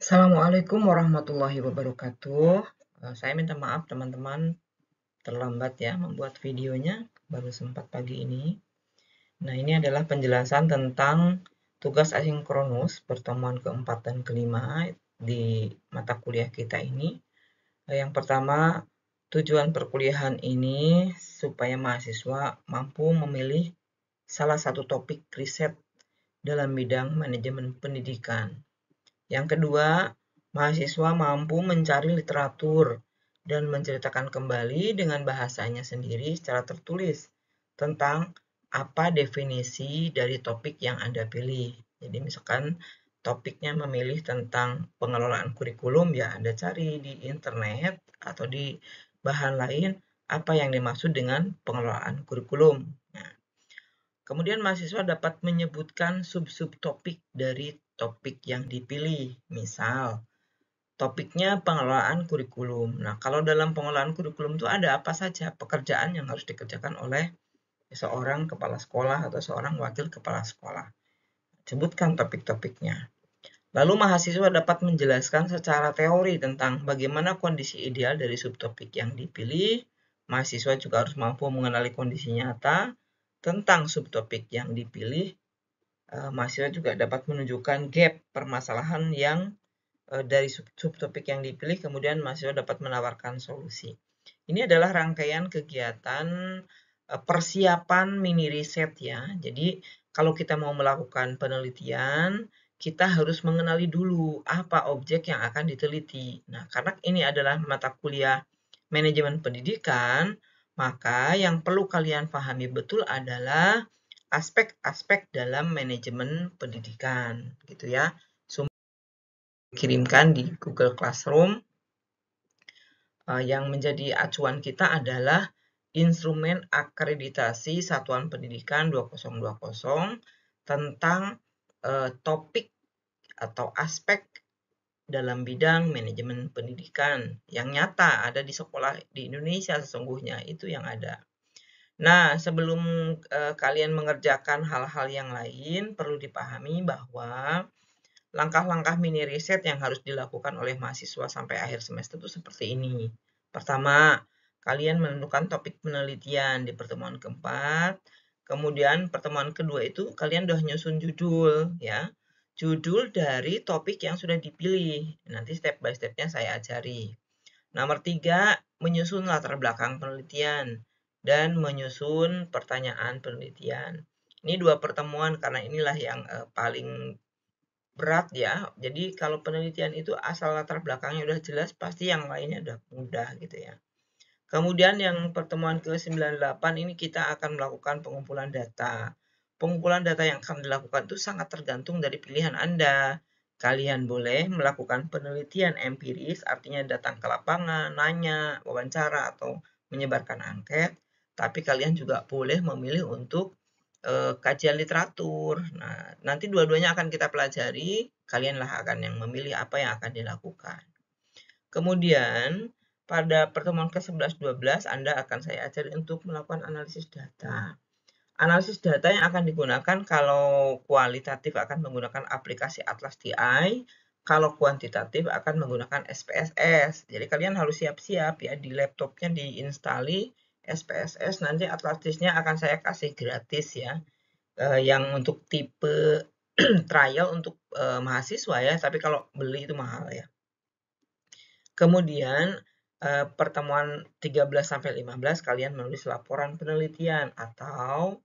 Assalamualaikum warahmatullahi wabarakatuh. Saya minta maaf teman-teman terlambat ya membuat videonya, baru sempat pagi ini. Nah, ini adalah penjelasan tentang tugas asinkronus pertemuan keempat dan kelima di mata kuliah kita ini. Yang pertama, tujuan perkuliahan ini supaya mahasiswa mampu memilih salah satu topik riset dalam bidang manajemen pendidikan. Yang kedua, mahasiswa mampu mencari literatur dan menceritakan kembali dengan bahasanya sendiri secara tertulis tentang apa definisi dari topik yang Anda pilih. Jadi misalkan topiknya memilih tentang pengelolaan kurikulum, ya Anda cari di internet atau di bahan lain apa yang dimaksud dengan pengelolaan kurikulum. Nah, kemudian mahasiswa dapat menyebutkan sub-sub topik dari topik yang dipilih. Misal, topiknya pengelolaan kurikulum. Nah, kalau dalam pengelolaan kurikulum itu ada apa saja pekerjaan yang harus dikerjakan oleh seorang kepala sekolah atau seorang wakil kepala sekolah. Sebutkan topik-topiknya. Lalu mahasiswa dapat menjelaskan secara teori tentang bagaimana kondisi ideal dari subtopik yang dipilih. Mahasiswa juga harus mampu mengenali kondisi nyata tentang subtopik yang dipilih. Mahasiswa juga dapat menunjukkan gap permasalahan yang dari subtopik yang dipilih, kemudian mahasiswa dapat menawarkan solusi. Ini adalah rangkaian kegiatan persiapan mini riset ya. Jadi kalau kita mau melakukan penelitian, kita harus mengenali dulu apa objek yang akan diteliti. Nah, karena ini adalah mata kuliah manajemen pendidikan, maka yang perlu kalian pahami betul adalah aspek-aspek dalam manajemen pendidikan, gitu ya. Kirimkan di Google Classroom. Yang menjadi acuan kita adalah Instrumen Akreditasi Satuan Pendidikan 2020 tentang topik atau aspek dalam bidang manajemen pendidikan yang nyata ada di sekolah di Indonesia sesungguhnya, itu yang ada. Nah, sebelum kalian mengerjakan hal-hal yang lain, perlu dipahami bahwa langkah-langkah mini riset yang harus dilakukan oleh mahasiswa sampai akhir semester itu seperti ini. Pertama, kalian menentukan topik penelitian di pertemuan keempat. Kemudian pertemuan kedua itu kalian udah nyusun judul ya. Judul dari topik yang sudah dipilih. Nanti step by stepnya saya ajari. Nomor 3, menyusun latar belakang penelitian dan menyusun pertanyaan penelitian. Ini dua pertemuan karena inilah yang paling berat ya. Jadi kalau penelitian itu asal latar belakangnya udah jelas, pasti yang lainnya udah mudah gitu ya. Kemudian yang pertemuan ke-98 ini kita akan melakukan pengumpulan data. Pengumpulan data yang akan dilakukan itu sangat tergantung dari pilihan Anda. Kalian boleh melakukan penelitian empiris, artinya datang ke lapangan, nanya, wawancara, atau menyebarkan angket. Tapi kalian juga boleh memilih untuk kajian literatur. Nah, nanti dua-duanya akan kita pelajari, kalianlah akan yang memilih apa yang akan dilakukan. Kemudian, pada pertemuan ke-11-12, Anda akan saya ajari untuk melakukan analisis data. Analisis data yang akan digunakan kalau kualitatif akan menggunakan aplikasi Atlas TI, kalau kuantitatif akan menggunakan SPSS. Jadi kalian harus siap-siap ya, di laptopnya diinstali SPSS, nanti Atlasnya akan saya kasih gratis ya. Yang untuk tipe trial untuk mahasiswa ya, tapi kalau beli itu mahal ya. Kemudian pertemuan 13-15 kalian menulis laporan penelitian atau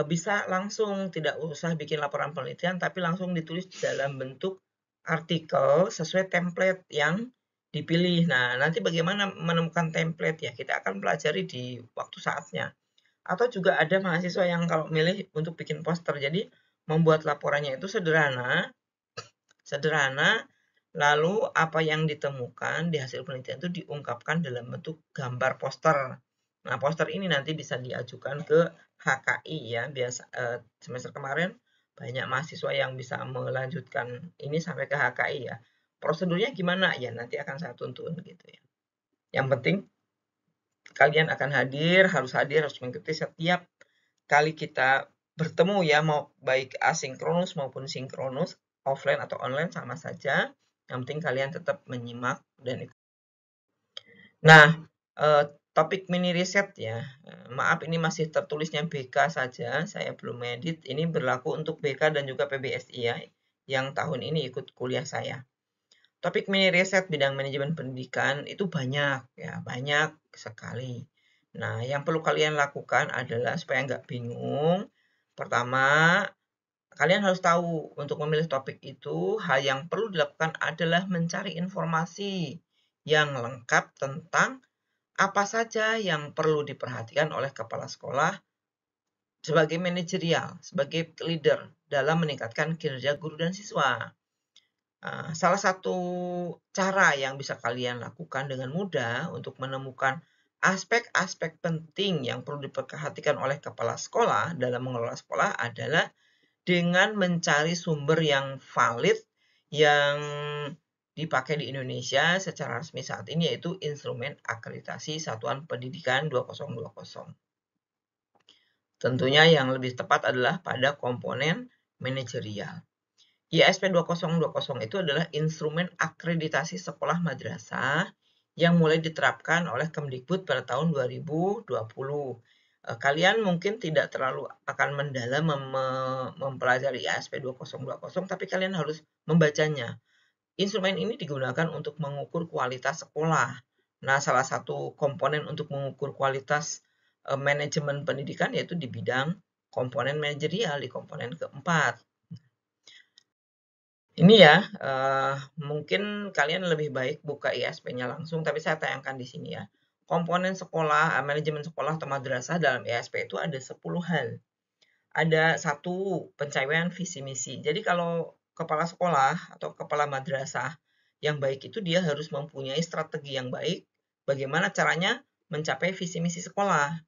bisa langsung tidak usah bikin laporan penelitian tapi langsung ditulis dalam bentuk artikel sesuai template yang dipilih. Nah, nanti bagaimana menemukan template ya, kita akan pelajari di waktu saatnya. Atau juga ada mahasiswa yang kalau milih untuk bikin poster, jadi membuat laporannya itu sederhana, lalu apa yang ditemukan di hasil penelitian itu diungkapkan dalam bentuk gambar poster. Nah, poster ini nanti bisa diajukan ke HKI ya. Biasa semester kemarin banyak mahasiswa yang bisa melanjutkan ini sampai ke HKI ya. Prosedurnya gimana ya, nanti akan saya tuntun gitu ya. Yang penting kalian akan harus hadir, harus mengikuti setiap kali kita bertemu ya, mau baik asinkronus maupun sinkronus, offline atau online sama saja. Yang penting kalian tetap menyimak dan ikut. Nah, topik mini riset ya. Maaf ini masih tertulisnya BK saja, saya belum edit. Ini berlaku untuk BK dan juga PBSI ya, yang tahun ini ikut kuliah saya. Topik mini riset bidang manajemen pendidikan itu banyak ya, banyak sekali. Nah, yang perlu kalian lakukan adalah supaya nggak bingung. Pertama, kalian harus tahu untuk memilih topik itu, hal yang perlu dilakukan adalah mencari informasi yang lengkap tentang apa saja yang perlu diperhatikan oleh kepala sekolah sebagai manajerial, sebagai leader dalam meningkatkan kinerja guru dan siswa. Salah satu cara yang bisa kalian lakukan dengan mudah untuk menemukan aspek-aspek penting yang perlu diperhatikan oleh kepala sekolah dalam mengelola sekolah adalah dengan mencari sumber yang valid yang dipakai di Indonesia secara resmi saat ini, yaitu Instrumen Akreditasi Satuan Pendidikan 2020. Tentunya yang lebih tepat adalah pada komponen manajerial. IASP 2020 itu adalah instrumen akreditasi sekolah madrasah yang mulai diterapkan oleh Kemdikbud pada tahun 2020. Kalian mungkin tidak terlalu akan mendalam mempelajari IASP 2020, tapi kalian harus membacanya. Instrumen ini digunakan untuk mengukur kualitas sekolah. Nah, salah satu komponen untuk mengukur kualitas manajemen pendidikan yaitu di bidang komponen manajerial, di komponen keempat. Ini ya, mungkin kalian lebih baik buka ISP-nya langsung, tapi saya tayangkan di sini ya. Komponen sekolah, manajemen sekolah atau madrasah dalam ISP itu ada 10 hal. Ada 1, pencapaian visi misi. Jadi kalau kepala sekolah atau kepala madrasah yang baik itu dia harus mempunyai strategi yang baik, bagaimana caranya mencapai visi misi sekolah.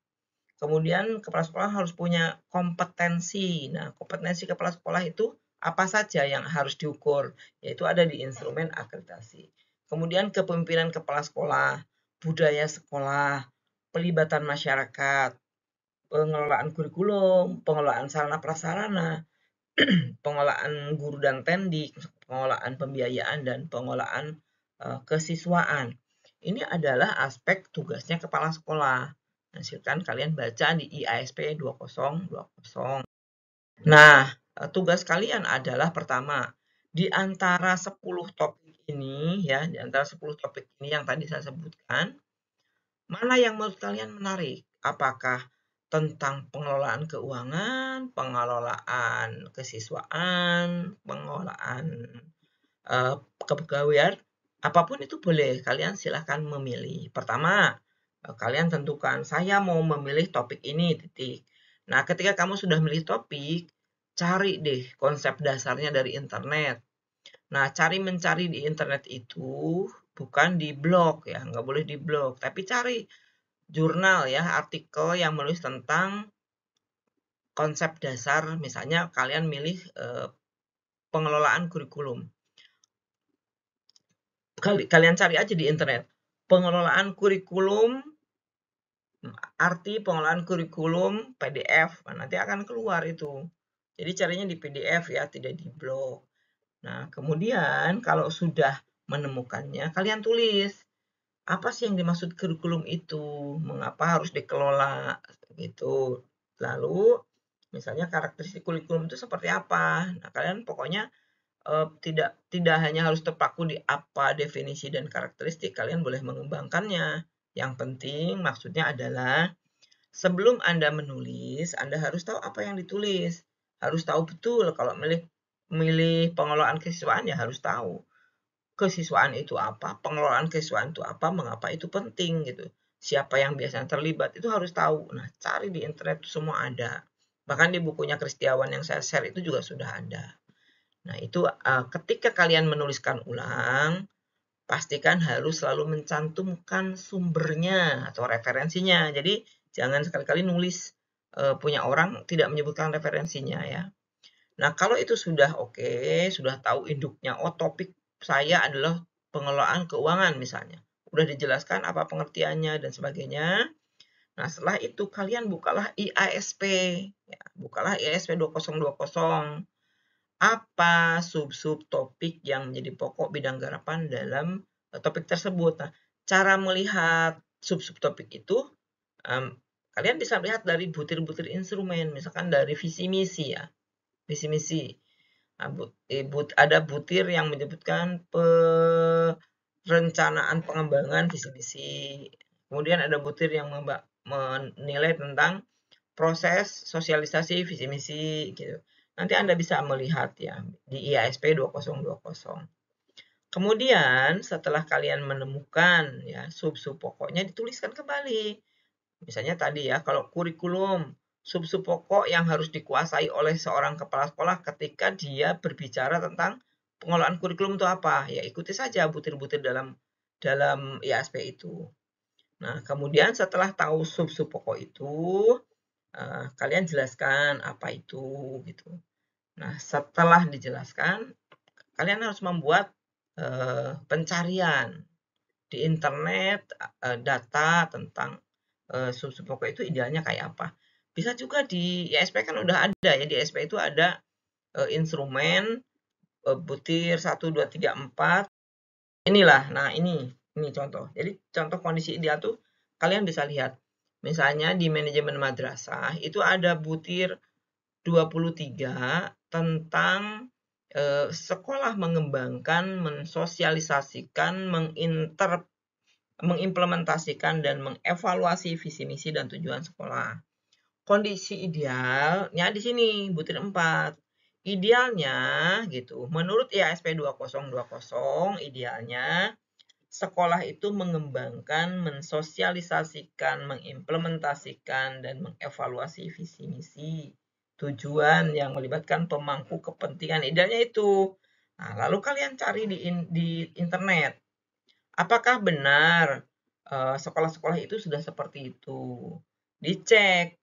Kemudian kepala sekolah harus punya kompetensi. Nah, kompetensi kepala sekolah itu apa saja yang harus diukur, yaitu ada di instrumen akreditasi. Kemudian kepemimpinan kepala sekolah, budaya sekolah, pelibatan masyarakat, pengelolaan kurikulum, pengelolaan sarana prasarana, pengelolaan guru dan pendik, pengelolaan pembiayaan, dan pengelolaan kesiswaan. Ini adalah aspek tugasnya kepala sekolah. Nah, silakan kalian baca di IASP 2020. Nah, tugas kalian adalah pertama, di antara 10 topik ini ya, di antara 10 topik ini yang tadi saya sebutkan, mana yang menurut kalian menarik? Apakah tentang pengelolaan keuangan, pengelolaan kesiswaan, pengelolaan kepegawaian, apapun itu boleh, kalian silahkan memilih. Pertama, kalian tentukan, saya mau memilih topik ini, titik. Nah, ketika kamu sudah memilih topik, cari deh konsep dasarnya dari internet. Nah, mencari di internet itu bukan di blog ya, nggak boleh di blog, tapi cari jurnal ya, artikel yang menulis tentang konsep dasar, misalnya kalian milih pengelolaan kurikulum. Kalian cari aja di internet, pengelolaan kurikulum, arti pengelolaan kurikulum PDF, nanti akan keluar itu. Jadi carinya di PDF ya, tidak di blog. Nah, kemudian kalau sudah menemukannya, kalian tulis, apa sih yang dimaksud kurikulum itu? Mengapa harus dikelola? Gitu. Lalu, misalnya karakteristik kurikulum itu seperti apa? Nah, kalian pokoknya tidak hanya harus terpaku di apa definisi dan karakteristik, kalian boleh mengembangkannya. Yang penting maksudnya adalah sebelum Anda menulis, Anda harus tahu apa yang ditulis. Harus tahu betul kalau milih pengelolaan kesiswaan ya harus tahu kesiswaan itu apa, pengelolaan kesiswaan itu apa, mengapa itu penting gitu. Siapa yang biasanya terlibat itu harus tahu. Nah, cari di internet itu semua ada. Bahkan di bukunya Kristiawan yang saya share itu juga sudah ada. Nah, itu ketika kalian menuliskan ulang, pastikan harus selalu mencantumkan sumbernya atau referensinya. Jadi, jangan sekali-kali nulis punya orang tidak menyebutkan referensinya ya. Nah, kalau itu sudah oke, sudah tahu induknya, oh topik saya adalah pengelolaan keuangan misalnya. Udah dijelaskan apa pengertiannya dan sebagainya. Nah, setelah itu kalian bukalah IASP. Ya, bukalah IASP 2020. apa sub-sub topik yang menjadi pokok bidang garapan dalam topik tersebut. Nah, cara melihat sub-sub topik itu, kalian bisa lihat dari butir-butir instrumen, misalkan dari visi misi ya, visi misi. Nah, ada butir yang menyebutkan perencanaan pengembangan visi misi. Kemudian ada butir yang menilai tentang proses sosialisasi visi misi gitu. Nanti Anda bisa melihat ya di IASP 2020. Kemudian setelah kalian menemukan ya sub-sub pokoknya, dituliskan kembali. Misalnya tadi ya, kalau kurikulum, sub-sub pokok yang harus dikuasai oleh seorang kepala sekolah ketika dia berbicara tentang pengelolaan kurikulum itu apa? Ya ikuti saja butir-butir dalam IASP itu. Nah, kemudian setelah tahu sub-sub pokok itu, kalian jelaskan apa itu gitu. Nah, setelah dijelaskan, kalian harus membuat pencarian di internet data tentang sub-sub pokok itu idealnya kayak apa. Bisa juga di ISP kan udah ada ya, di ISP itu ada instrumen butir 1, 2, 3, 4. Inilah, nah ini contoh. Jadi contoh kondisi ideal tuh kalian bisa lihat. Misalnya di manajemen madrasah itu ada butir 23 tentang sekolah mengembangkan, mensosialisasikan, mengimplementasikan dan mengevaluasi visi misi dan tujuan sekolah. Kondisi idealnya di sini butir 4. Idealnya gitu, menurut IASP 2020 idealnya sekolah itu mengembangkan, mensosialisasikan, mengimplementasikan dan mengevaluasi visi misi tujuan yang melibatkan pemangku kepentingan. Idealnya itu. Nah, lalu kalian cari di internet. Apakah benar sekolah-sekolah itu sudah seperti itu? Dicek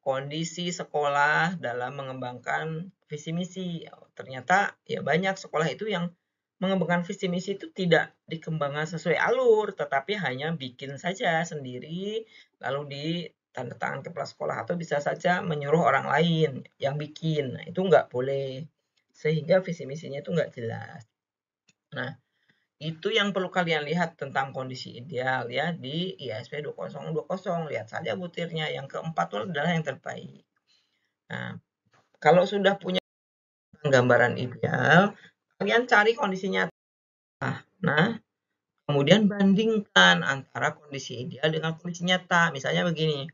kondisi sekolah dalam mengembangkan visi misi. Ternyata ya banyak sekolah itu yang mengembangkan visi misi itu tidak dikembangkan sesuai alur, tetapi hanya bikin saja sendiri, lalu ditanda tangan kepala sekolah, atau bisa saja menyuruh orang lain yang bikin. Nah, itu nggak boleh, sehingga visi misinya itu nggak jelas. Nah, itu yang perlu kalian lihat tentang kondisi ideal ya di IASP 2020. Lihat saja butirnya. Yang keempat itu adalah yang terbaik. Nah, kalau sudah punya gambaran ideal, kalian cari kondisinya. Nah, kemudian bandingkan antara kondisi ideal dengan kondisi nyata. Misalnya begini,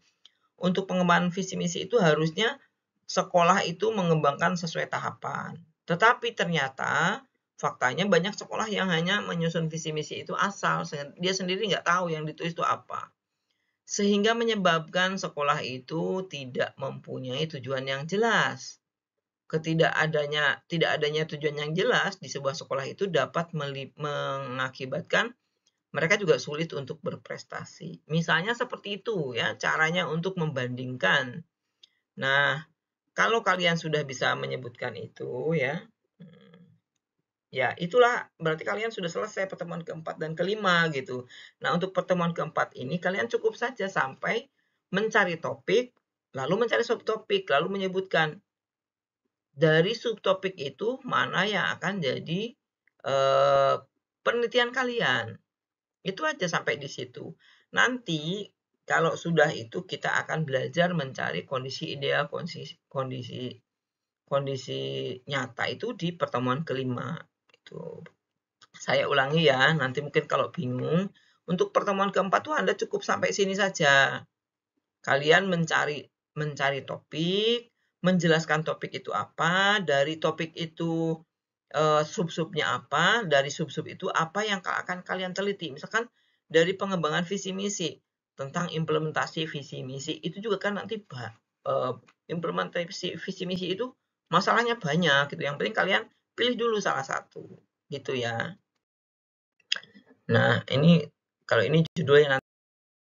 untuk pengembangan visi misi itu harusnya sekolah itu mengembangkan sesuai tahapan. Tetapi ternyata faktanya banyak sekolah yang hanya menyusun visi misi itu asal, dia sendiri nggak tahu yang ditulis itu apa. Sehingga menyebabkan sekolah itu tidak mempunyai tujuan yang jelas. Tidak adanya tujuan yang jelas di sebuah sekolah itu dapat mengakibatkan mereka juga sulit untuk berprestasi. Misalnya seperti itu ya caranya untuk membandingkan. Nah, kalau kalian sudah bisa menyebutkan itu ya, ya itulah berarti kalian sudah selesai pertemuan keempat dan kelima gitu. Nah, untuk pertemuan keempat ini kalian cukup saja sampai mencari topik, lalu mencari subtopik, lalu menyebutkan dari subtopik itu mana yang akan jadi penelitian kalian. Itu aja sampai di situ. Nanti kalau sudah itu kita akan belajar mencari kondisi ideal, kondisi nyata itu di pertemuan kelima. Itu. Saya ulangi ya, nanti mungkin kalau bingung. Untuk pertemuan keempat tuh Anda cukup sampai sini saja. Kalian mencari topik, menjelaskan topik itu apa, dari topik itu sub-subnya apa, dari sub-sub itu apa yang akan kalian teliti. Misalkan dari pengembangan visi misi, tentang implementasi visi misi, itu juga kan nanti implementasi visi misi itu masalahnya banyak gitu. Yang penting kalian pilih dulu salah satu gitu ya. Nah, ini kalau ini judulnya nanti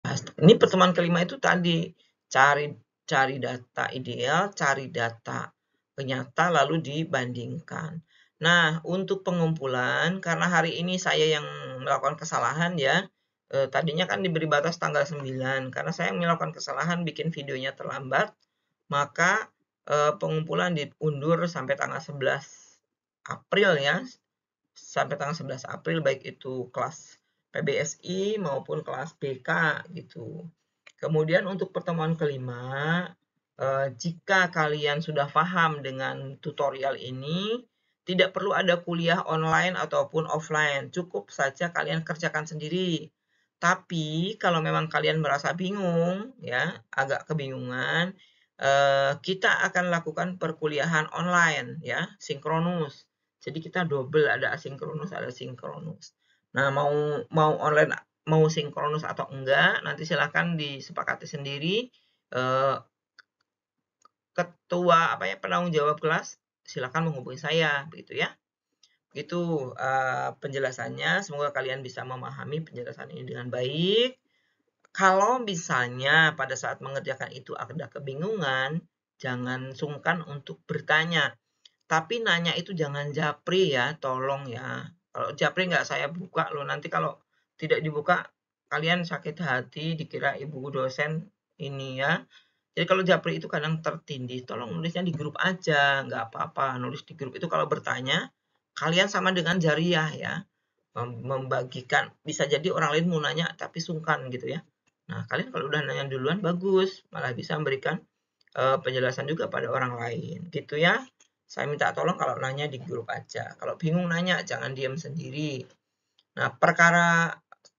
bahas. Ini pertemuan kelima itu tadi cari data ideal, cari data nyata, lalu dibandingkan. Nah, untuk pengumpulan, karena hari ini saya yang melakukan kesalahan ya, tadinya kan diberi batas tanggal 9, karena saya melakukan kesalahan bikin videonya terlambat, maka pengumpulan diundur sampai tanggal 11 April ya, sampai tanggal 11 April, baik itu kelas PBSI maupun kelas BK gitu. Kemudian untuk pertemuan kelima, jika kalian sudah paham dengan tutorial ini, tidak perlu ada kuliah online ataupun offline, cukup saja kalian kerjakan sendiri. Tapi kalau memang kalian merasa bingung, ya, agak kebingungan, kita akan lakukan perkuliahan online, ya, sinkronus. Jadi kita double, ada asinkronus, ada sinkronus. Nah, mau online, mau sinkronus atau enggak, nanti silakan disepakati sendiri. Ketua penanggung jawab kelas silakan menghubungi saya, begitu ya. Itu penjelasannya. Semoga kalian bisa memahami penjelasan ini dengan baik. Kalau misalnya pada saat mengerjakan itu ada kebingungan, jangan sungkan untuk bertanya. Tapi nanya itu jangan japri ya, tolong ya. Kalau japri nggak saya buka loh, nanti kalau tidak dibuka kalian sakit hati dikira ibu dosen ini ya. Jadi kalau japri itu kadang tertindih, tolong nulisnya di grup aja, nggak apa-apa. Nulis di grup itu kalau bertanya, kalian sama dengan jariah ya, membagikan. Bisa jadi orang lain mau nanya tapi sungkan gitu ya. Nah, kalian kalau udah nanya duluan bagus, malah bisa memberikan penjelasan juga pada orang lain gitu ya. Saya minta tolong kalau nanya di grup aja. Kalau bingung nanya, jangan diam sendiri. Nah, perkara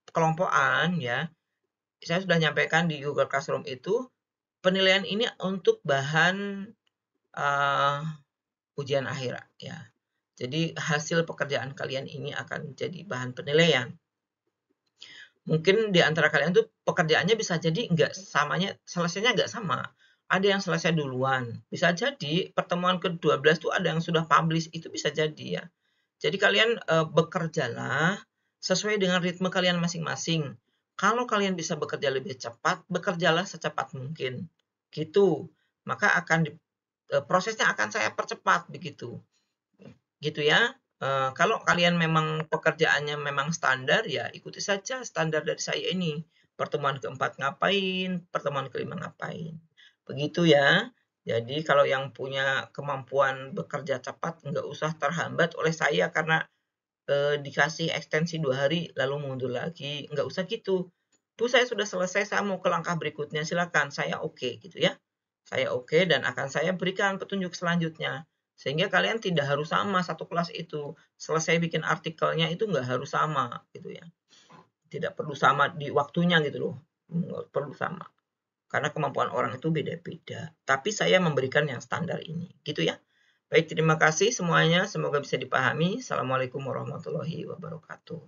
kelompokan ya, saya sudah nyampaikan di Google Classroom itu, penilaian ini untuk bahan ujian akhir ya. Jadi hasil pekerjaan kalian ini akan jadi bahan penilaian. Mungkin di antara kalian tuh pekerjaannya bisa jadi nggak samanya, selesainya nggak sama. Ada yang selesai duluan. Bisa jadi pertemuan ke-12 tuh ada yang sudah publish, itu bisa jadi ya. Jadi kalian bekerjalah sesuai dengan ritme kalian masing-masing. Kalau kalian bisa bekerja lebih cepat, bekerjalah secepat mungkin. Gitu. Maka prosesnya akan saya percepat begitu. Gitu ya. Kalau kalian memang pekerjaannya memang standar, ya ikuti saja standar dari saya ini. Pertemuan keempat ngapain, pertemuan kelima ngapain. Begitu ya. Jadi kalau yang punya kemampuan bekerja cepat, nggak usah terhambat oleh saya karena dikasih ekstensi 2 hari lalu mundur lagi. Nggak usah gitu. Bu, saya sudah selesai, saya mau ke langkah berikutnya. Silakan, saya oke gitu ya. Saya oke dan akan saya berikan petunjuk selanjutnya. Sehingga kalian tidak harus sama satu kelas itu. Selesai bikin artikelnya itu nggak harus sama gitu ya. Tidak perlu sama di waktunya gitu loh. Nggak perlu sama. Karena kemampuan orang itu beda-beda. Tapi saya memberikan yang standar ini. Gitu ya. Baik, terima kasih semuanya. Semoga bisa dipahami. Assalamualaikum warahmatullahi wabarakatuh.